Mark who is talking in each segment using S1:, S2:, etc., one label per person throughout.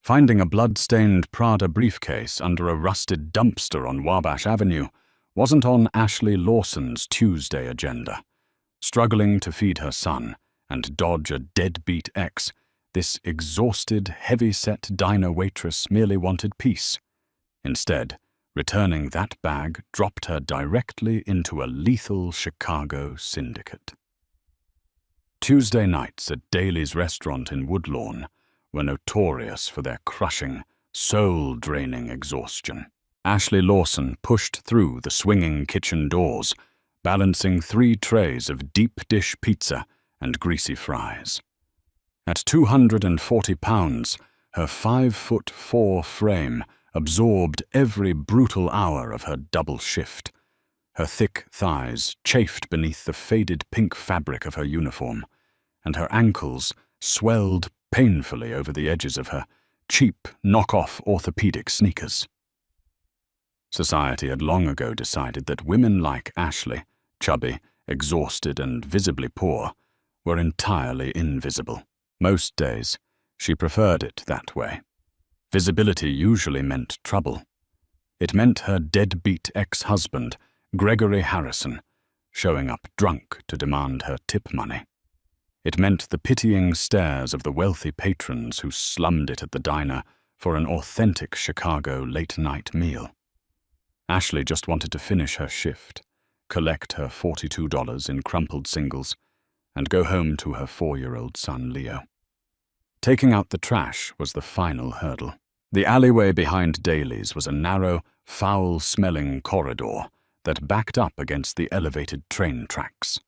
S1: Finding a blood-stained Prada briefcase under a rusted dumpster on Wabash Avenue wasn't on Ashley Lawson's Tuesday agenda. Struggling to feed her son and dodge a deadbeat ex, this exhausted, heavy-set diner waitress merely wanted peace. Instead, returning that bag dropped her directly into a lethal Chicago syndicate. Tuesday nights at Daly's restaurant in Woodlawn were notorious for their crushing, soul-draining exhaustion. Ashley Lawson pushed through the swinging kitchen doors, balancing 3 trays of deep-dish pizza and greasy fries. At 240 pounds, her 5'4" frame absorbed every brutal hour of her double shift. Her thick thighs chafed beneath the faded pink fabric of her uniform, and her ankles swelled painfully over the edges of her cheap, knock-off orthopedic sneakers. Society had long ago decided that women like Ashley, chubby, exhausted, and visibly poor, were entirely invisible. Most days, she preferred it that way. Visibility usually meant trouble. It meant her deadbeat ex-husband, Gregory Harrison, showing up drunk to demand her tip money. It meant the pitying stares of the wealthy patrons who slummed it at the diner for an authentic Chicago late-night meal. Ashley just wanted to finish her shift, collect her $42 in crumpled singles, and go home to her 4-year-old son, Leo. Taking out the trash was the final hurdle. The alleyway behind Daly's was a narrow, foul-smelling corridor that backed up against the elevated train tracks.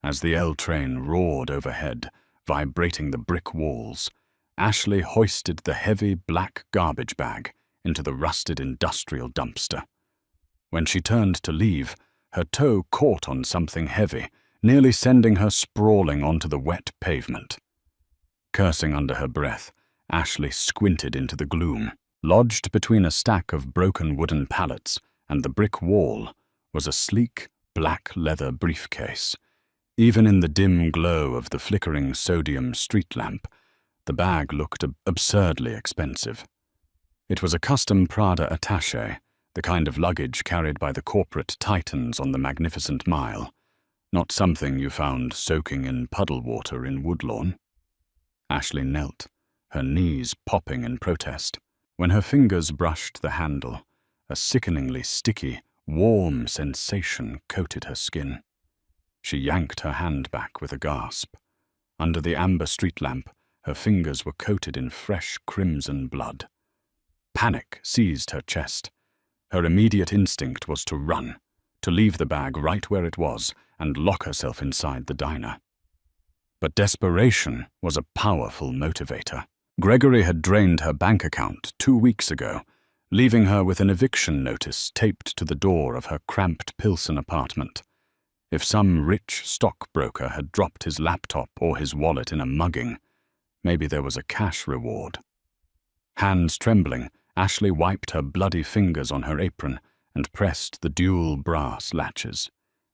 S1: As the L train roared overhead, vibrating the brick walls, Ashley hoisted the heavy black garbage bag into the rusted industrial dumpster. When she turned to leave, her toe caught on something heavy, nearly sending her sprawling onto the wet pavement. Cursing under her breath, Ashley squinted into the gloom. Lodged between a stack of broken wooden pallets and the brick wall was a sleek, black leather briefcase. Even in the dim glow of the flickering sodium street lamp, the bag looked absurdly expensive. It was a custom Prada attaché, the kind of luggage carried by the corporate titans on the Magnificent Mile, not something you found soaking in puddle water in Woodlawn. Ashley knelt, her knees popping in protest. When her fingers brushed the handle, a sickeningly sticky, warm sensation coated her skin. She yanked her hand back with a gasp. Under the amber street lamp, her fingers were coated in fresh crimson blood. Panic seized her chest. Her immediate instinct was to run, to leave the bag right where it was and lock herself inside the diner. But desperation was a powerful motivator. Gregory had drained her bank account 2 weeks ago, leaving her with an eviction notice taped to the door of her cramped Pilsen apartment. If some rich stockbroker had dropped his laptop or his wallet in a mugging, maybe there was a cash reward. Hands trembling, Ashley wiped her bloody fingers on her apron and pressed the dual brass latches.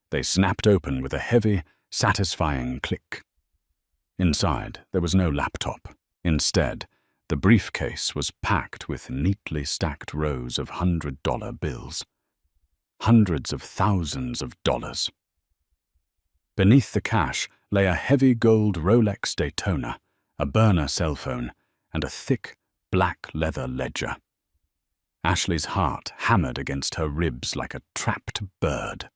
S1: They snapped open with a heavy, satisfying click. Inside, there was no laptop. Instead, the briefcase was packed with neatly stacked rows of $100 bills. Hundreds of thousands of dollars. Beneath the cash lay a heavy gold Rolex Daytona, a burner cell phone, and a thick, black leather ledger. Ashley's heart hammered against her ribs like a trapped bird.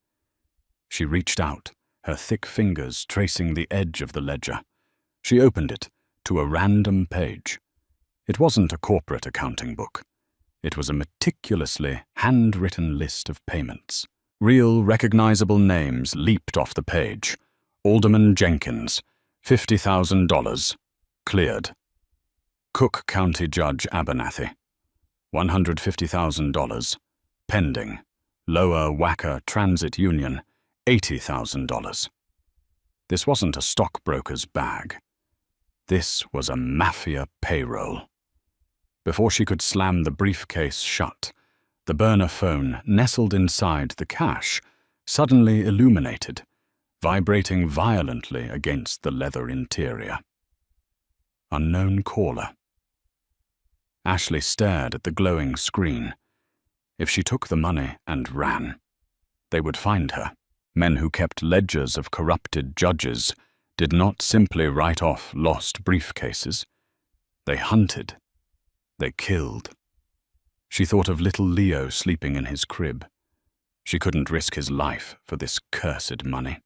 S1: She reached out, her thick fingers tracing the edge of the ledger. She opened it to a random page. It wasn't a corporate accounting book. It was a meticulously handwritten list of payments. Real, recognizable names leaped off the page. Alderman Jenkins, $50,000, cleared. Cook County Judge Abernathy, $150,000, pending. Lower Wacker Transit Union, $80,000. This wasn't a stockbroker's bag. This was a Mafia payroll. Before she could slam the briefcase shut, the burner phone nestled inside the cash suddenly illuminated, vibrating violently against the leather interior. Unknown caller. Ashley stared at the glowing screen. If she took the money and ran, they would find her. Men who kept ledgers of corrupted judges did not simply write off lost briefcases. They hunted. They killed. She thought of little Leo sleeping in his crib. She couldn't risk his life for this cursed money.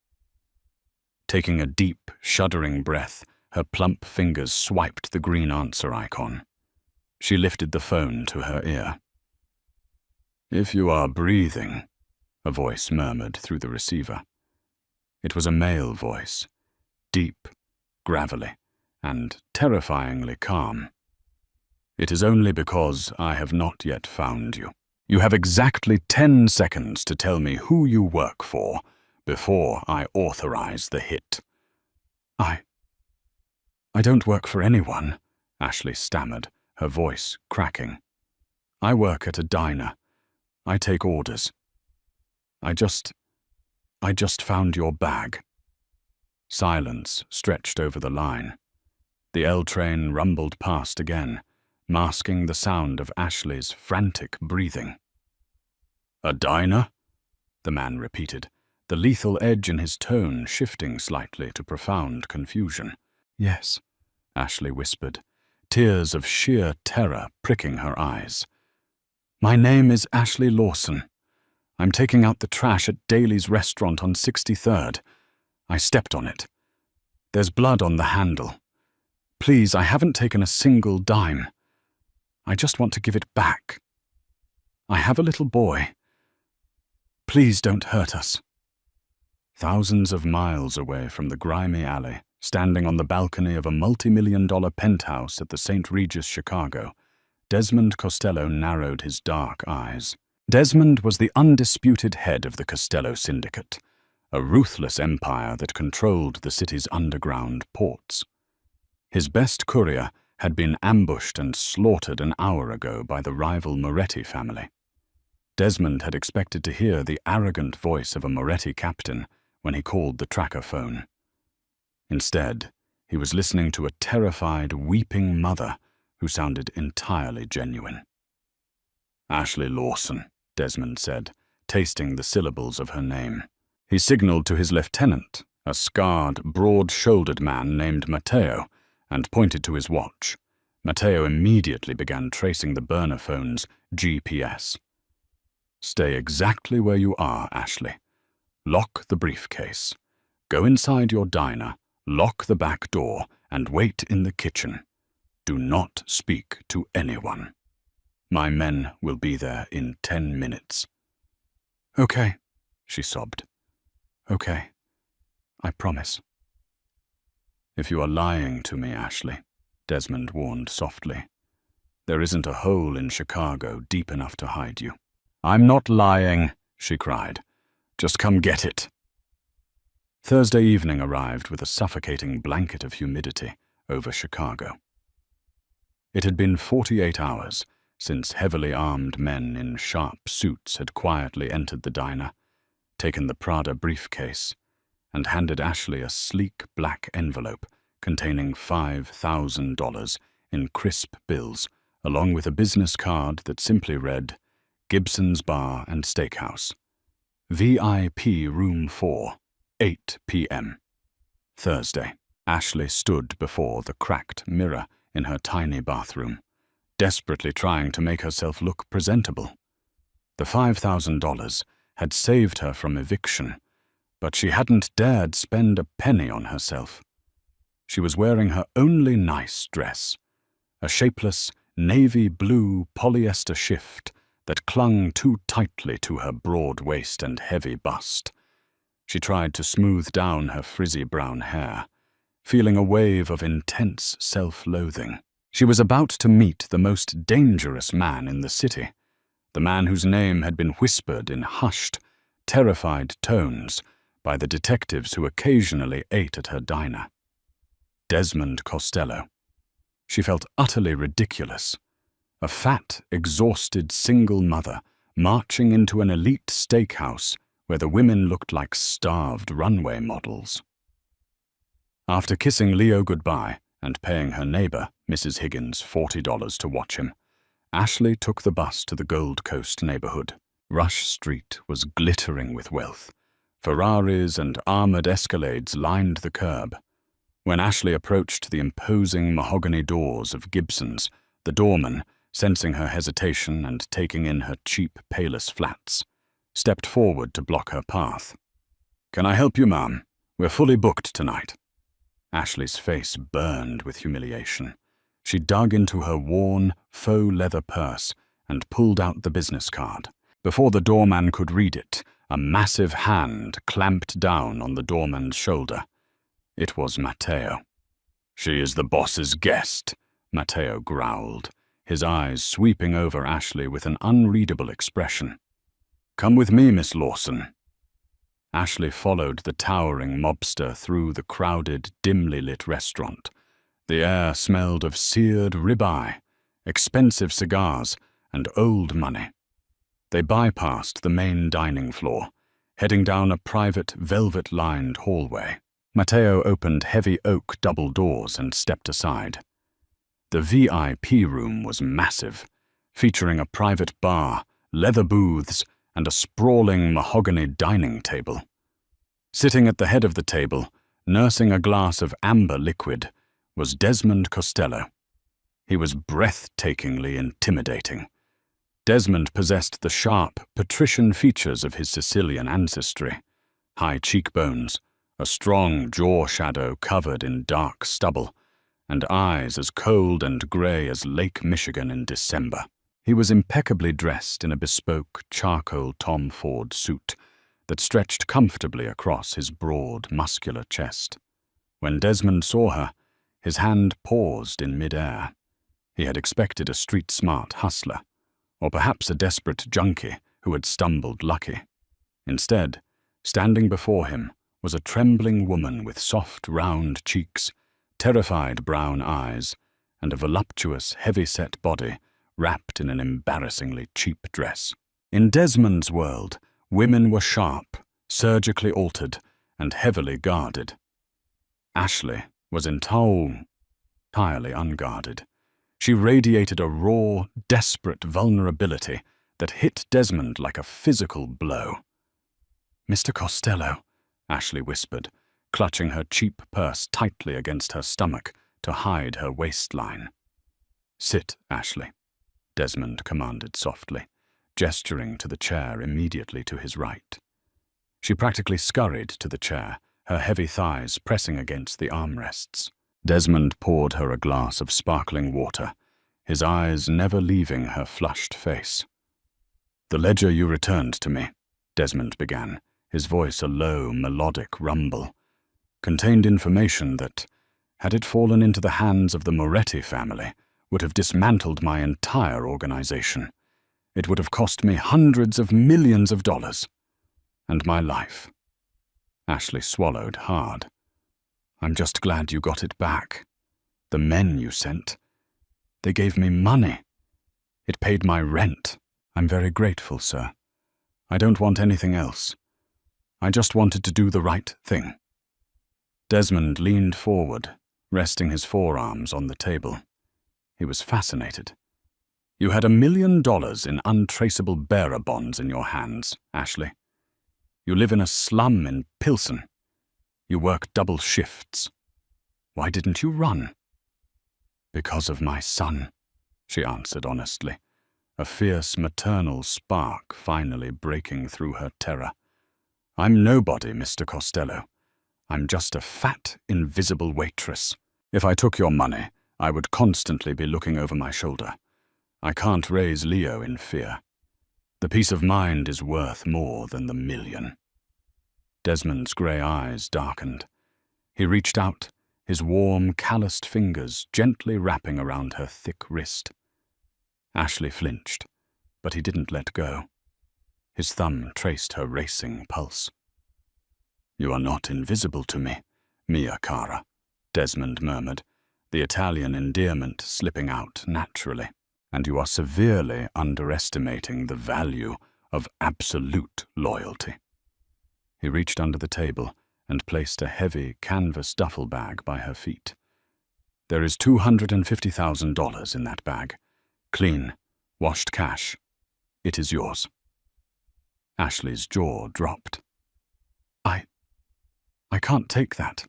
S1: Taking a deep, shuddering breath, her plump fingers swiped the green answer icon. She lifted the phone to her ear. "If you are breathing," a voice murmured through the receiver. It was a male voice, deep, gravelly, and terrifyingly calm. "It is only because I have not yet found you. You have exactly 10 seconds to tell me who you work for before I authorize the hit." I don't work for anyone," Ashley stammered, her voice cracking. "I work at a diner. I take orders. I just found your bag." Silence stretched over the line. The L train rumbled past again, masking the sound of Ashley's frantic breathing. "A diner?" the man repeated, the lethal edge in his tone shifting slightly to profound confusion. "Yes," Ashley whispered, tears of sheer terror pricking her eyes. "My name is Ashley Lawson. I'm taking out the trash at Daly's restaurant on 63rd. I stepped on it. There's blood on the handle. Please, I haven't taken a single dime. I just want to give it back. I have a little boy. Please don't hurt us." Thousands of miles away from the grimy alley, standing on the balcony of a multi-million-dollar penthouse at the St. Regis, Chicago, Desmond Costello narrowed his dark eyes. Desmond was the undisputed head of the Costello Syndicate, a ruthless empire that controlled the city's underground ports. His best courier had been ambushed and slaughtered an hour ago by the rival Moretti family. Desmond had expected to hear the arrogant voice of a Moretti captain when he called the tracker phone. Instead, he was listening to a terrified, weeping mother who sounded entirely genuine. "Ashley Lawson," Desmond said, tasting the syllables of her name. He signaled to his lieutenant, a scarred, broad-shouldered man named Matteo, and pointed to his watch. Matteo immediately began tracing the burner phone's GPS. "Stay exactly where you are, Ashley. Lock the briefcase. Go inside your diner, lock the back door, and wait in the kitchen. Do not speak to anyone. My men will be there in 10 minutes. "Okay," she sobbed. "Okay. I promise." "If you are lying to me, Ashley," Desmond warned softly, "there isn't a hole in Chicago deep enough to hide you." "I'm not lying," she cried. "Just come get it." Thursday evening arrived with a suffocating blanket of humidity over Chicago. It had been 48 hours since heavily armed men in sharp suits had quietly entered the diner, taken the Prada briefcase, and handed Ashley a sleek black envelope containing $5,000 in crisp bills, along with a business card that simply read, "Gibson's Bar and Steakhouse. VIP Room 4, 8 p.m. Thursday." Ashley stood before the cracked mirror in her tiny bathroom, desperately trying to make herself look presentable. The $5,000 had saved her from eviction, but she hadn't dared spend a penny on herself. She was wearing her only nice dress, a shapeless navy blue polyester shift that clung too tightly to her broad waist and heavy bust. She tried to smooth down her frizzy brown hair, feeling a wave of intense self-loathing. She was about to meet the most dangerous man in the city, the man whose name had been whispered in hushed, terrified tones by the detectives who occasionally ate at her diner. Desmond Costello. She felt utterly ridiculous. A fat, exhausted single mother marching into an elite steakhouse where the women looked like starved runway models. After kissing Leo goodbye and paying her neighbor, Mrs. Higgins, $40 to watch him, Ashley took the bus to the Gold Coast neighborhood. Rush Street was glittering with wealth. Ferraris and armored Escalades lined the curb. When Ashley approached the imposing mahogany doors of Gibson's, the doorman, sensing her hesitation and taking in her cheap Payless flats, stepped forward to block her path. "Can I help you, ma'am? We're fully booked tonight." Ashley's face burned with humiliation. She dug into her worn, faux leather purse and pulled out the business card. Before the doorman could read it, a massive hand clamped down on the doorman's shoulder. It was Matteo. "She is the boss's guest," Matteo growled, his eyes sweeping over Ashley with an unreadable expression. "Come with me, Miss Lawson." Ashley followed the towering mobster through the crowded, dimly lit restaurant. The air smelled of seared ribeye, expensive cigars, and old money. They bypassed the main dining floor, heading down a private, velvet-lined hallway. Matteo opened heavy oak double doors and stepped aside. The VIP room was massive, featuring a private bar, leather booths, and a sprawling mahogany dining table. Sitting at the head of the table, nursing a glass of amber liquid, was Desmond Costello. He was breathtakingly intimidating. Desmond possessed the sharp, patrician features of his Sicilian ancestry: high cheekbones, a strong jaw shadow covered in dark stubble, and eyes as cold and grey as Lake Michigan in December. He was impeccably dressed in a bespoke charcoal Tom Ford suit that stretched comfortably across his broad, muscular chest. When Desmond saw her, his hand paused in mid-air. He had expected a street-smart hustler, or perhaps a desperate junkie who had stumbled lucky. Instead, standing before him was a trembling woman with soft, round cheeks, terrified brown eyes, and a voluptuous, heavy-set body wrapped in an embarrassingly cheap dress. In Desmond's world, women were sharp, surgically altered, and heavily guarded. Ashley was entirely unguarded. She radiated a raw, desperate vulnerability that hit Desmond like a physical blow. "Mr. Costello," Ashley whispered, clutching her cheap purse tightly against her stomach to hide her waistline. "Sit, Ashley," Desmond commanded softly, gesturing to the chair immediately to his right. She practically scurried to the chair, her heavy thighs pressing against the armrests. Desmond poured her a glass of sparkling water, his eyes never leaving her flushed face. "The ledger you returned to me," Desmond began, his voice a low, melodic rumble, "contained information that, had it fallen into the hands of the Moretti family, would have dismantled my entire organization. It would have cost me hundreds of millions of dollars. And my life." Ashley swallowed hard. "I'm just glad you got it back. The men you sent, they gave me money. It paid my rent." "I'm very grateful, sir. I don't want anything else. I just wanted to do the right thing." Desmond leaned forward, resting his forearms on the table. He was fascinated. "You had $1 million in untraceable bearer bonds in your hands, Ashley. You live in a slum in Pilsen. You work double shifts. Why didn't you run?" "Because of my son," she answered honestly, a fierce maternal spark finally breaking through her terror. "I'm nobody, Mr. Costello. I'm just a fat, invisible waitress. If I took your money, I would constantly be looking over my shoulder. I can't raise Leo in fear. The peace of mind is worth more than the million." Desmond's grey eyes darkened. He reached out, his warm, calloused fingers gently wrapping around her thick wrist. Ashley flinched, but he didn't let go. His thumb traced her racing pulse. "You are not invisible to me, mia cara," Desmond murmured, the Italian endearment slipping out naturally. "And you are severely underestimating the value of absolute loyalty." He reached under the table and placed a heavy canvas duffel bag by her feet. "There is $250,000 in that bag. Clean, Washed cash. It is yours. Ashley's jaw dropped. I can't take that.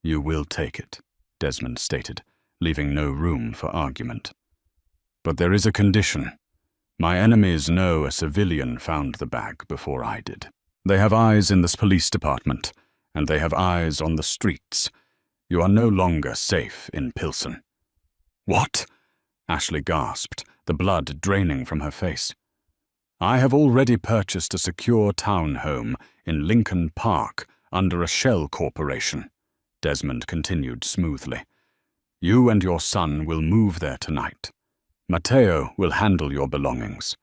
S1: You will take it, Desmond stated, leaving no room for argument. But there is a condition. My enemies know a civilian found the bag before I did. They have eyes in this police department, and they have eyes on the streets. You are no longer safe in Pilsen. What? Ashley gasped, the blood draining from her face. I have already purchased a secure town home in Lincoln Park under a shell corporation, Desmond continued smoothly. You and your son will move there tonight. Matteo will handle your belongings.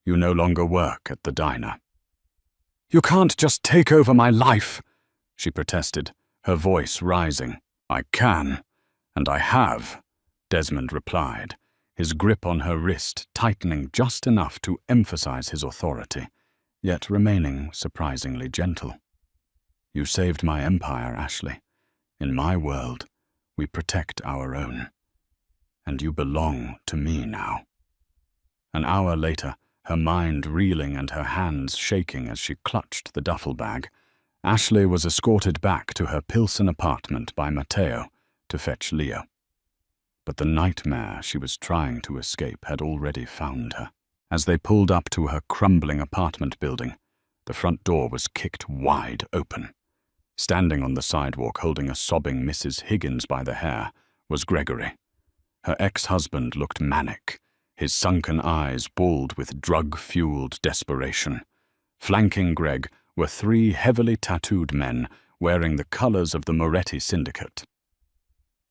S1: You no longer work at the diner. You can't just take over my life, she protested, her voice rising. I can, and I have, Desmond replied, his grip on her wrist tightening just enough to emphasize his authority, yet remaining surprisingly gentle. You saved my empire, Ashley. In my world, we protect our own. And you belong to me now. An hour later, her mind reeling and her hands shaking as she clutched the duffel bag, Ashley was escorted back to her Pilsen apartment by Matteo to fetch Leo. But the nightmare she was trying to escape had already found her. As they pulled up to her crumbling apartment building, the front door was kicked wide open. Standing on the sidewalk holding a sobbing Mrs. Higgins by the hair was Gregory. Her ex-husband looked manic, his sunken eyes bald with drug-fueled desperation. Flanking Greg were 3 heavily tattooed men wearing the colors of the Moretti Syndicate.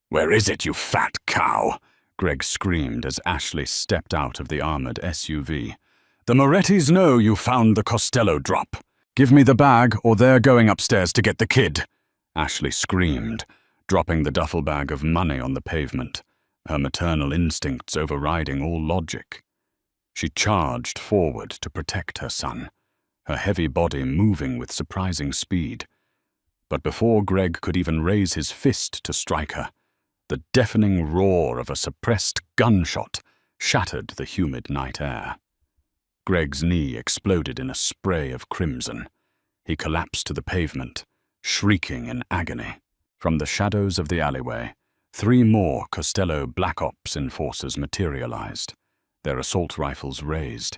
S1: "Where is it, you fat cow?" Greg screamed as Ashley stepped out of the armored SUV. "The Morettis know you found the Costello drop. Give me the bag or they're going upstairs to get the kid," Ashley screamed, dropping the duffel bag of money on the pavement, her maternal instincts overriding all logic. She charged forward to protect her son, her heavy body moving with surprising speed. But before Greg could even raise his fist to strike her, the deafening roar of a suppressed gunshot shattered the humid night air. Greg's knee exploded in a spray of crimson. He collapsed to the pavement, shrieking in agony. From the shadows of the alleyway, 3 more Costello Black Ops enforcers materialized, their assault rifles raised.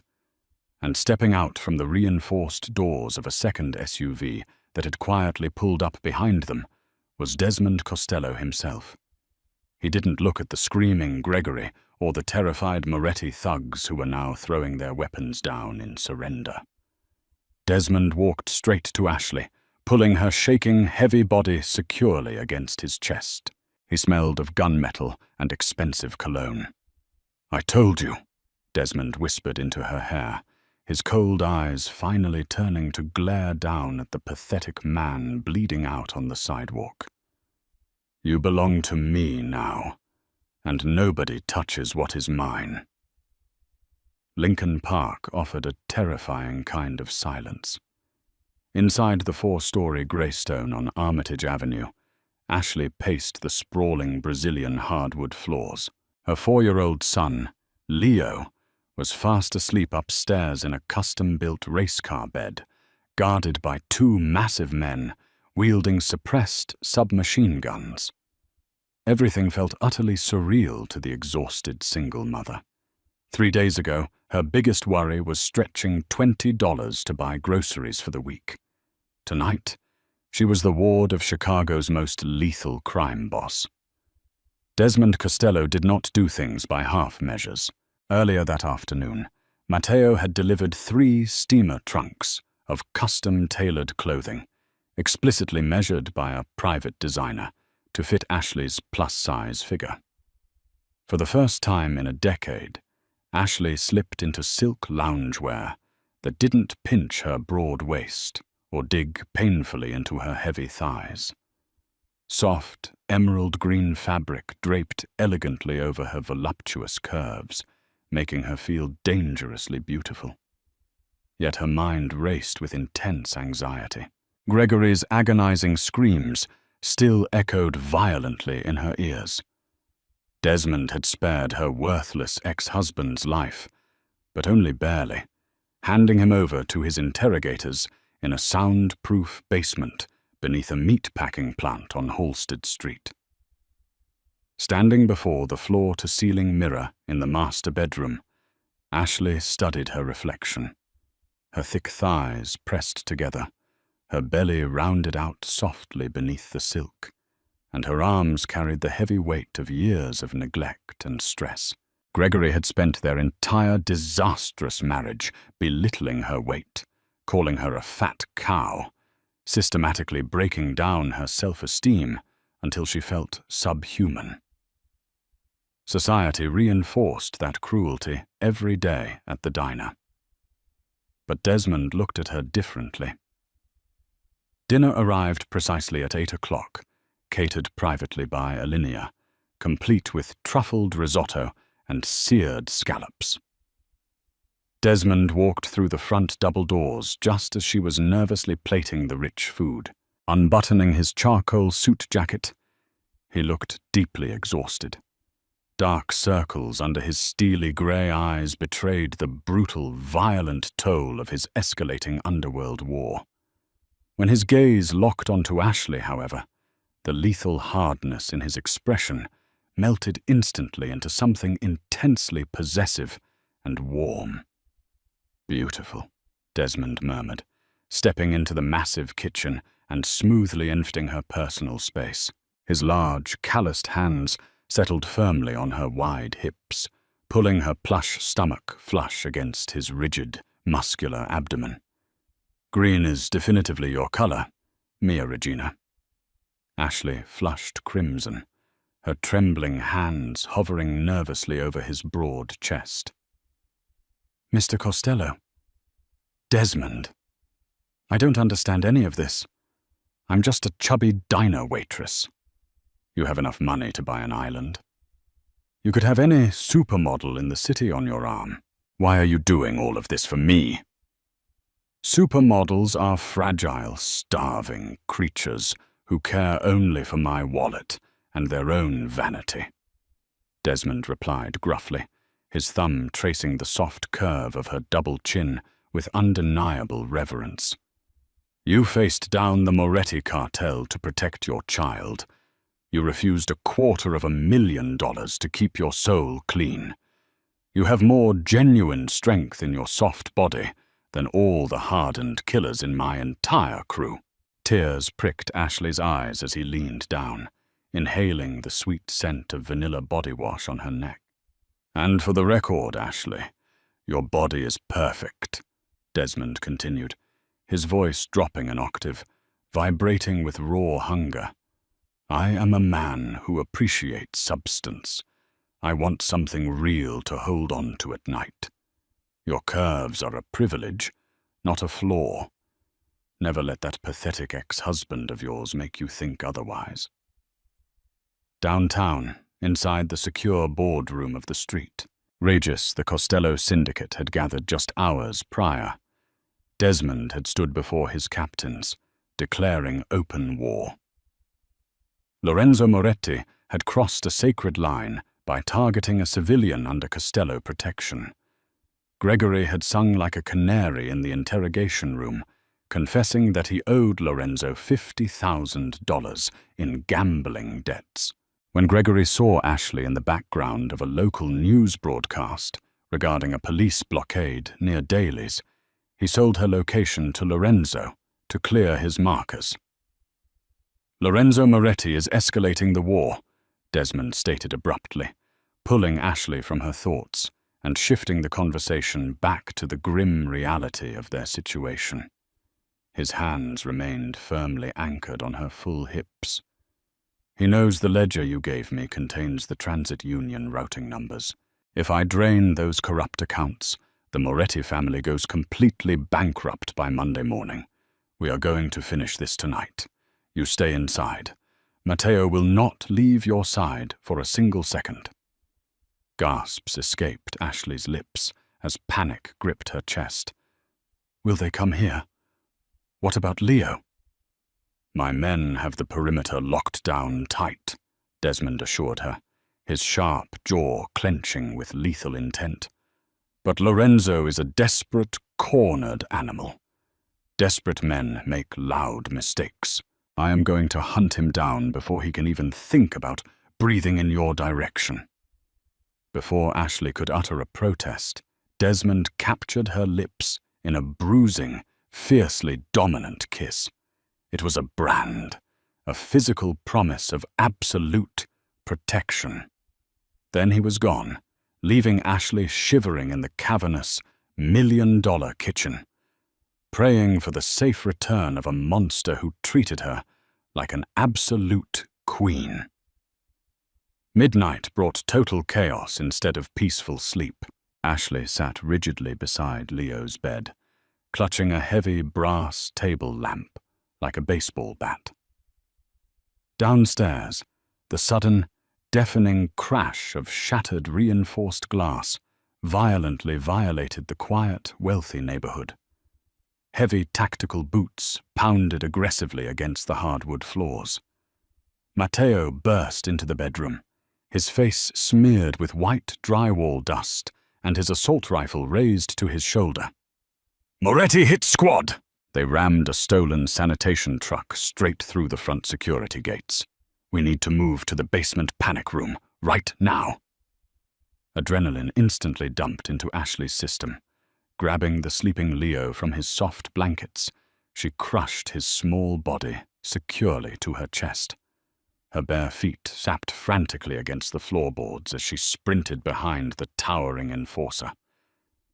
S1: And stepping out from the reinforced doors of a second SUV that had quietly pulled up behind them was Desmond Costello himself. He didn't look at the screaming Gregory or the terrified Moretti thugs who were now throwing their weapons down in surrender. Desmond walked straight to Ashley, pulling her shaking, heavy body securely against his chest. He smelled of gunmetal and expensive cologne. "I told you," Desmond whispered into her hair, his cold eyes finally turning to glare down at the pathetic man bleeding out on the sidewalk. "You belong to me now, and nobody touches what is mine." Lincoln Park offered a terrifying kind of silence. Inside the 4-story greystone on Armitage Avenue, Ashley paced the sprawling Brazilian hardwood floors. Her 4-year-old son, Leo, was fast asleep upstairs in a custom-built race car bed, guarded by 2 massive men wielding suppressed submachine guns. Everything felt utterly surreal to the exhausted single mother. 3 days ago, her biggest worry was stretching $20 to buy groceries for the week. Tonight, she was the ward of Chicago's most lethal crime boss. Desmond Costello did not do things by half measures. Earlier that afternoon, Matteo had delivered 3 steamer trunks of custom-tailored clothing, explicitly measured by a private designer to fit Ashley's plus-size figure. For the first time in a decade, Ashley slipped into silk loungewear that didn't pinch her broad waist or dig painfully into her heavy thighs. Soft, emerald green fabric draped elegantly over her voluptuous curves, making her feel dangerously beautiful. Yet her mind raced with intense anxiety. Gregory's agonizing screams still echoed violently in her ears. Desmond had spared her worthless ex-husband's life but only barely, handing him over to his interrogators in a soundproof basement beneath a meat-packing plant on Halsted Street. Standing before the floor-to-ceiling mirror in the master bedroom, Ashley studied her reflection. Her thick thighs pressed together, her belly rounded out softly beneath the silk, and her arms carried the heavy weight of years of neglect and stress. Gregory had spent their entire disastrous marriage belittling her weight, calling her a fat cow, systematically breaking down her self-esteem until she felt subhuman. Society reinforced that cruelty every day at the diner. But Desmond looked at her differently. Dinner arrived precisely at 8 o'clock, catered privately by Alinea, complete with truffled risotto and seared scallops. Desmond walked through the front double doors just as she was nervously plating the rich food. Unbuttoning his charcoal suit jacket, he looked deeply exhausted. Dark circles under his steely grey eyes betrayed the brutal, violent toll of his escalating underworld war. When his gaze locked onto Ashley, however, the lethal hardness in his expression melted instantly into something intensely possessive and warm. "Beautiful," Desmond murmured, stepping into the massive kitchen and smoothly emptying her personal space. His large, calloused hands settled firmly on her wide hips, pulling her plush stomach flush against his rigid, muscular abdomen. "Green is definitively your color, Mia Regina." Ashley flushed crimson, her trembling hands hovering nervously over his broad chest. "Mr. Costello." "Desmond. I don't understand any of this. I'm just a chubby diner waitress. You have enough money to buy an island. You could have any supermodel in the city on your arm. Why are you doing all of this for me?" "Supermodels are fragile, starving creatures who care only for my wallet and their own vanity," Desmond replied gruffly, his thumb tracing the soft curve of her double chin with undeniable reverence. "You faced down the Moretti cartel to protect your child. You refused $250,000 to keep your soul clean. You have more genuine strength in your soft body than all the hardened killers in my entire crew." Tears pricked Ashley's eyes as he leaned down, inhaling the sweet scent of vanilla body wash on her neck. "And for the record, Ashley, your body is perfect," Desmond continued, his voice dropping an octave, vibrating with raw hunger. "I am a man who appreciates substance. I want something real to hold on to at night. Your curves are a privilege, not a flaw. Never let that pathetic ex-husband of yours make you think otherwise." Downtown, inside the secure boardroom of the street, Regis, the Costello syndicate, had gathered just hours prior. Desmond had stood before his captains, declaring open war. Lorenzo Moretti had crossed a sacred line by targeting a civilian under Costello protection. Gregory had sung like a canary in the interrogation room, confessing that he owed Lorenzo $50,000 in gambling debts. When Gregory saw Ashley in the background of a local news broadcast regarding a police blockade near Daly's, he sold her location to Lorenzo to clear his markers. "Lorenzo Moretti is escalating the war," Desmond stated abruptly, pulling Ashley from her thoughts and shifting the conversation back to the grim reality of their situation. His hands remained firmly anchored on her full hips. "He knows the ledger you gave me contains the transit union routing numbers. If I drain those corrupt accounts, the Moretti family goes completely bankrupt by Monday morning. We are going to finish this tonight. You stay inside. Matteo will not leave your side for a single second." Gasps escaped Ashley's lips as panic gripped her chest. "Will they come here? What about Leo?" "My men have the perimeter locked down tight," Desmond assured her, his sharp jaw clenching with lethal intent. But Lorenzo is a desperate, cornered animal. Desperate men make loud mistakes. I am going to hunt him down before he can even think about breathing in your direction." Before Ashley could utter a protest, Desmond captured her lips in a bruising, fiercely dominant kiss. It was a brand, a physical promise of absolute protection. Then he was gone, leaving Ashley shivering in the cavernous, million-dollar kitchen, praying for the safe return of a monster who treated her like an absolute queen. Midnight brought total chaos instead of peaceful sleep. Ashley sat rigidly beside Leo's bed, clutching a heavy brass table lamp like a baseball bat. Downstairs, the sudden, deafening crash of shattered reinforced glass violently violated the quiet, wealthy neighborhood. Heavy tactical boots pounded aggressively against the hardwood floors. Matteo burst into the bedroom, his face smeared with white drywall dust and his assault rifle raised to his shoulder. "Moretti hit squad!" They rammed a stolen sanitation truck straight through the front security gates. "We need to move to the basement panic room, right now." Adrenaline instantly dumped into Ashley's system. Grabbing the sleeping Leo from his soft blankets, she crushed his small body securely to her chest. Her bare feet sapped frantically against the floorboards as she sprinted behind the towering enforcer.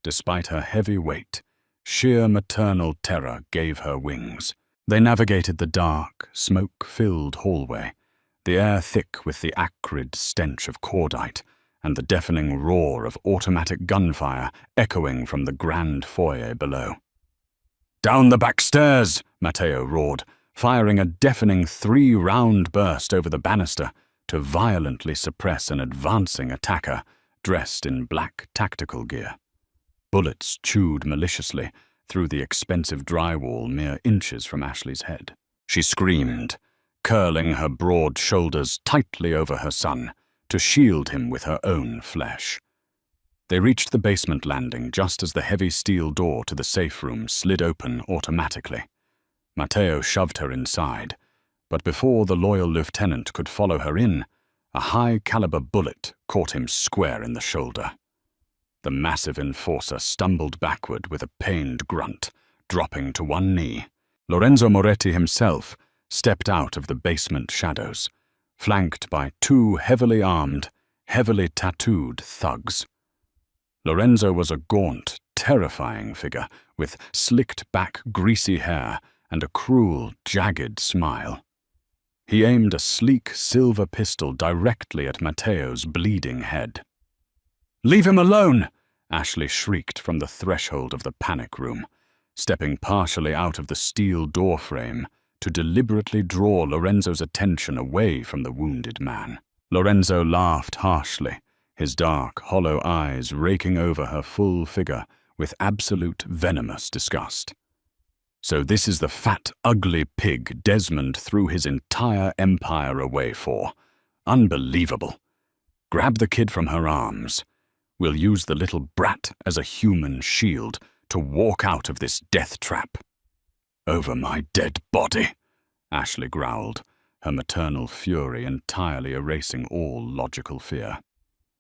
S1: Despite her heavy weight, sheer maternal terror gave her wings. They navigated the dark, smoke-filled hallway, the air thick with the acrid stench of cordite and the deafening roar of automatic gunfire echoing from the grand foyer below. "Down the back stairs!" Matteo roared, firing a deafening 3-round burst over the banister to violently suppress an advancing attacker dressed in black tactical gear. Bullets chewed maliciously through the expensive drywall mere inches from Ashley's head. She screamed, curling her broad shoulders tightly over her son to shield him with her own flesh. They reached the basement landing just as the heavy steel door to the safe room slid open automatically. Matteo shoved her inside, but before the loyal lieutenant could follow her in, a high-caliber bullet caught him square in the shoulder. The massive enforcer stumbled backward with a pained grunt, dropping to one knee. Lorenzo Moretti himself stepped out of the basement shadows, flanked by 2 heavily armed, heavily tattooed thugs. Lorenzo was a gaunt, terrifying figure with slicked-back greasy hair and a cruel, jagged smile. He aimed a sleek silver pistol directly at Matteo's bleeding head. "Leave him alone!" Ashley shrieked from the threshold of the panic room, stepping partially out of the steel doorframe to deliberately draw Lorenzo's attention away from the wounded man. Lorenzo laughed harshly, his dark, hollow eyes raking over her full figure with absolute venomous disgust. "So this is the fat, ugly pig Desmond threw his entire empire away for. Unbelievable. Grab the kid from her arms. We'll use the little brat as a human shield to walk out of this death trap." "Over my dead body," Ashley growled, her maternal fury entirely erasing all logical fear.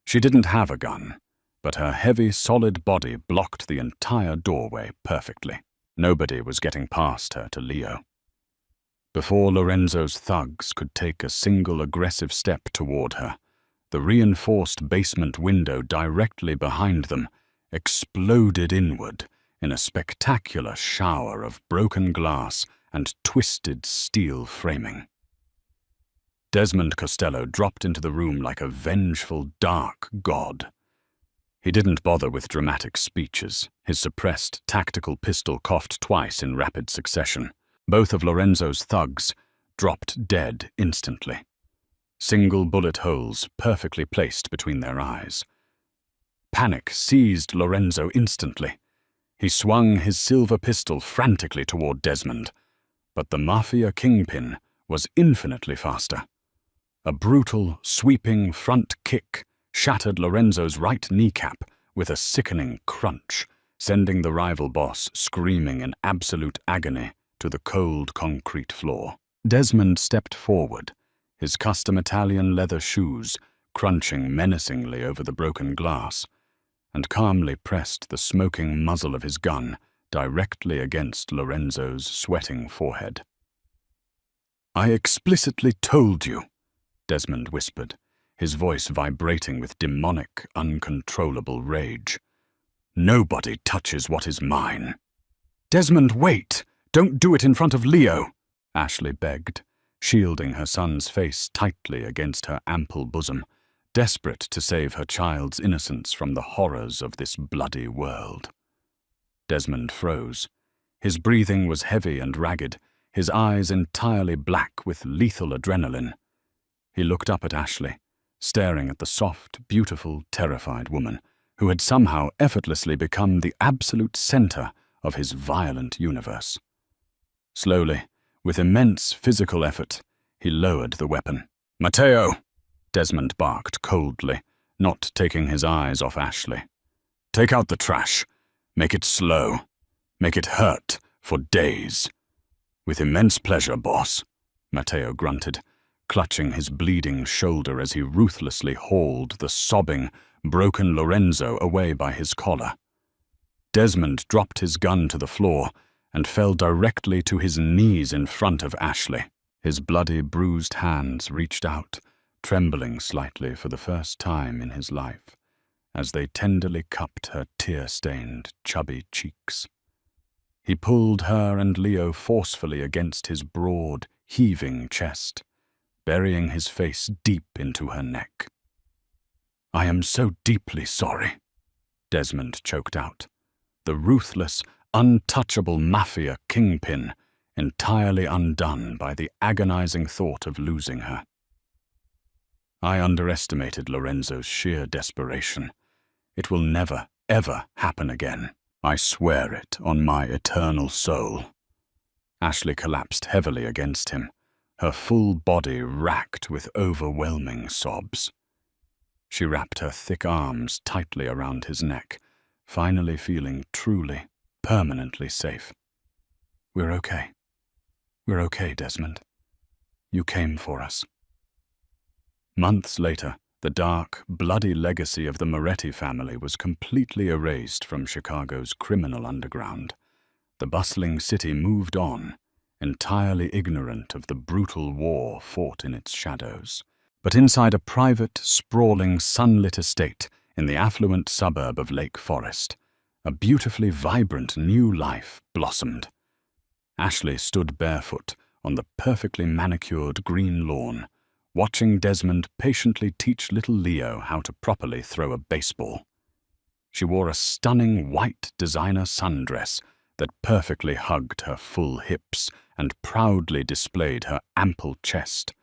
S1: She didn't have a gun, but her heavy, solid body blocked the entire doorway perfectly. Nobody was getting past her to Leo. Before Lorenzo's thugs could take a single aggressive step toward her, the reinforced basement window directly behind them exploded inward in a spectacular shower of broken glass and twisted steel framing. Desmond Costello dropped into the room like a vengeful, dark god. He didn't bother with dramatic speeches. His suppressed tactical pistol coughed twice in rapid succession. Both of Lorenzo's thugs dropped dead instantly. Single bullet holes perfectly placed between their eyes. Panic seized Lorenzo instantly. He swung his silver pistol frantically toward Desmond, but the Mafia kingpin was infinitely faster. A brutal, sweeping front kick shattered Lorenzo's right kneecap with a sickening crunch, sending the rival boss screaming in absolute agony to the cold concrete floor. Desmond stepped forward, his custom Italian leather shoes crunching menacingly over the broken glass, and calmly pressed the smoking muzzle of his gun directly against Lorenzo's sweating forehead. "I explicitly told you," Desmond whispered, his voice vibrating with demonic, uncontrollable rage. "Nobody touches what is mine." "Desmond, wait! Don't do it in front of Leo," Ashley begged, shielding her son's face tightly against her ample bosom, desperate to save her child's innocence from the horrors of this bloody world. Desmond froze. His breathing was heavy and ragged, his eyes entirely black with lethal adrenaline. He looked up at Ashley, staring at the soft, beautiful, terrified woman who had somehow effortlessly become the absolute center of his violent universe. Slowly, with immense physical effort, he lowered the weapon. "Matteo!" Desmond barked coldly, not taking his eyes off Ashley. "Take out the trash. Make it slow. Make it hurt for days." "With immense pleasure, boss," Matteo grunted, clutching his bleeding shoulder as he ruthlessly hauled the sobbing, broken Lorenzo away by his collar. Desmond dropped his gun to the floor and fell directly to his knees in front of Ashley. His bloody, bruised hands reached out, trembling slightly for the first time in his life, as they tenderly cupped her tear-stained, chubby cheeks. He pulled her and Leo forcefully against his broad, heaving chest, burying his face deep into her neck. "I am so deeply sorry," Desmond choked out. The ruthless, untouchable Mafia kingpin entirely undone by the agonizing thought of losing her. "I underestimated Lorenzo's sheer desperation. It will never, ever happen again. I swear it on my eternal soul." Ashley collapsed heavily against him, her full body racked with overwhelming sobs. She wrapped her thick arms tightly around his neck, finally feeling truly, permanently safe. "We're okay. We're okay, Desmond. You came for us." Months later, the dark, bloody legacy of the Moretti family was completely erased from Chicago's criminal underground. The bustling city moved on, entirely ignorant of the brutal war fought in its shadows. But inside a private, sprawling, sunlit estate in the affluent suburb of Lake Forest, a beautifully vibrant new life blossomed. Ashley stood barefoot on the perfectly manicured green lawn, watching Desmond patiently teach little Leo how to properly throw a baseball. She wore a stunning white designer sundress that perfectly hugged her full hips and proudly displayed her ample chest.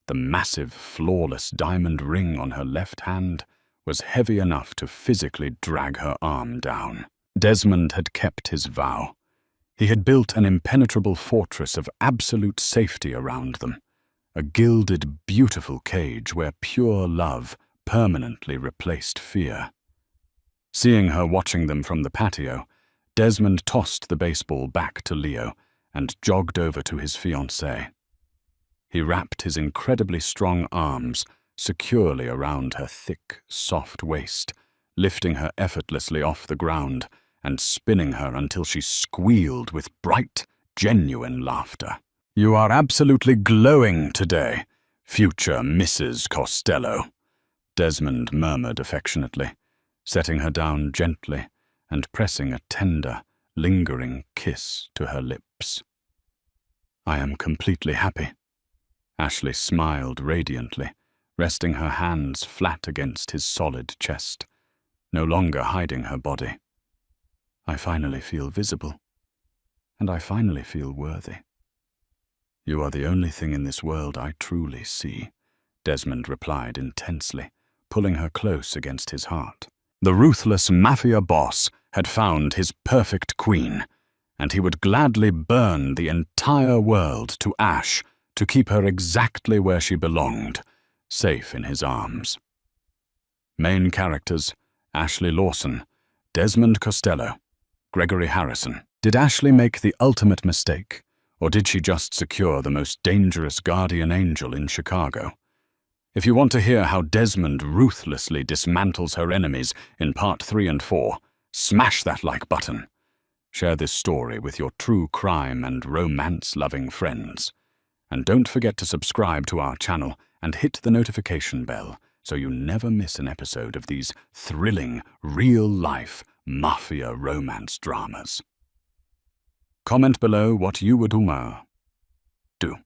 S1: The massive, flawless diamond ring on her left hand was heavy enough to physically drag her arm down. Desmond had kept his vow. He had built an impenetrable fortress of absolute safety around them, a gilded, beautiful cage where pure love permanently replaced fear. Seeing her watching them from the patio, Desmond tossed the baseball back to Leo and jogged over to his fiancée. He wrapped his incredibly strong arms securely around her thick, soft waist, lifting her effortlessly off the ground and spinning her until she squealed with bright, genuine laughter. "You are absolutely glowing today, future Mrs. Costello," Desmond murmured affectionately, setting her down gently and pressing a tender, lingering kiss to her lips. "I am completely happy." Ashley smiled radiantly, resting her hands flat against his solid chest, no longer hiding her body. "I finally feel visible, and I finally feel worthy." "You are the only thing in this world I truly see," Desmond replied intensely, pulling her close against his heart. The ruthless Mafia boss had found his perfect queen, and he would gladly burn the entire world to ash to keep her exactly where she belonged, safe in his arms. Main characters, Ashley Lawson, Desmond Costello, Gregory Harrison. Did Ashley make the ultimate mistake, or did she just secure the most dangerous guardian angel in Chicago? If you want to hear how Desmond ruthlessly dismantles her enemies in Part 3 and 4, smash that like button. Share this story with your true crime and romance-loving friends. And don't forget to subscribe to our channel and hit the notification bell so you never miss an episode of these thrilling, real-life Mafia romance dramas. Comment below what you would do.